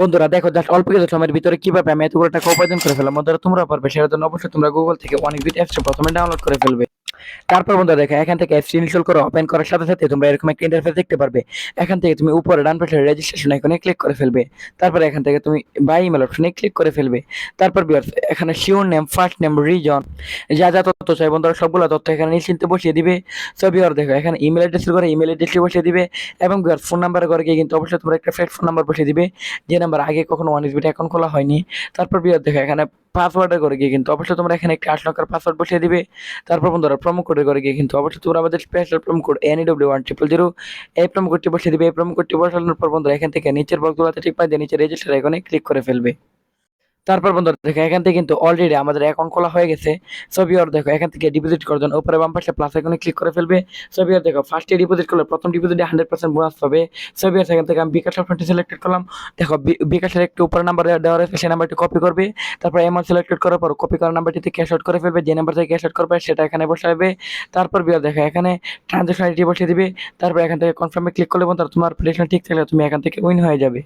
বন্ধুরা দেখো জাস্ট অল্প কিছু সময়ের ভিতরে কিভাবে আমি এতগুলো টাকা উপার্জন করে ফেললাম। বন্ধুরা তোমরা পারবে, সেটার জন্য অবশ্যই তোমরা গুগল থেকে অনেকবিট অ্যাপসটা প্রথমে ডাউনলোড করে ফেলবে। তারপর বন্ধুরা দেখো এখান থেকে অ্যাপস ইনস্টল করে ওপেন করার সাথে সাথে তোমরা এরকম একটা ইন্টারফেস দেখতে পারবে। এখান থেকে তুমি উপরে ডান পাশে রেজিস্ট্রেশন আইকনে ক্লিক করে ফেলবে। তারপরে এখান থেকে তুমি বাই ইমেল অপশনে ক্লিক করে ফেলবে। তারপর ভিউয়ার্স এখানে sure name, first name, reason, যা যা তথ্য চাই বন্ধুরা সবগুলো তথ্য এখানে নিশ্চিন্তে বসিয়ে দিবে। সো ভিউয়ার দেখো এখানে ইমেল অ্যাড্রেসের করে ইমেল অ্যাড্রেসটি বসিয়ে দিবে এবং ভিউয়ার ফোন নাম্বারের করে গিয়ে কিন্তু অবশ্যই তোমরা একটা ফেক ফোন নাম্বার বসিয়ে দিবে, যে নাম্বার আগে কখনো ওয়ানিসবিট অ্যাকাউন্ট খোলা হয়নি। তারপর ভিউয়ার দেখো এখানে পাসওয়ার্ডের করে গিয়ে কিন্তু অবশ্যই তোমরা এখানে একটা 8 সংখ্যার পাসওয়ার্ড বসিয়ে দিবে। তারপর বন্ধুরা প্রোমো কোডের করে গিয়ে কিন্তু অবশ্যই তোমরা আমাদের স্পেশাল প্রোমো কোড NEW1000 এই প্রোমো কোডটি বসিয়ে দিবে। এই প্রোমো কোডটি বসানোর পর বন্ধুরা এখান থেকে নিচের বক্সগুলোতে টিপা দিয়ে নিচে রেজিস্টার আইকনে ক্লিক করে ফেলবে। তারপর বন্ধুরা দেখো এখান থেকে কিন্তু অলরেডি আমাদের অ্যাকাউন্ট খোলা হয়ে গেছে। সো ভিউয়ার দেখো এখান থেকে ডিপোজিট করার জন্য উপরে বাম পাশে প্লাস আইকনে ক্লিক করে ফেলবে। সো ভিউয়ার দেখো ফার্স্টে ডিপোজিট করলে প্রথম ডিপোজিটে 100% বোনাস পাবে। সো ভিউয়ার এখান থেকে আমি বিকাশ অপশনটি সিলেক্টেড করলাম। দেখো বিকাশের একটু উপরে নাম্বার দেওয়া রয়েছে, সেই নাম্বারটি কপি করবে। তারপর অ্যামাউন্ট সিলেক্টেড করার পর কপি করা নাম্বারটিতে ক্যাশ আউট করে ফেলবে। যে নাম্বার থেকে ক্যাশ আউট করবে সেটা এখানে বসাবে। তারপর ভিউয়ার দেখো এখানে ট্রানজাকশন আইডি বসিয়ে দিবে। তারপর এখান থেকে কনফার্মে ক্লিক করলে বন্ধুরা তোমার প্লেসমেন্ট ঠিক থাকলে তুমি এখান থেকে উইন হয়ে যাবে।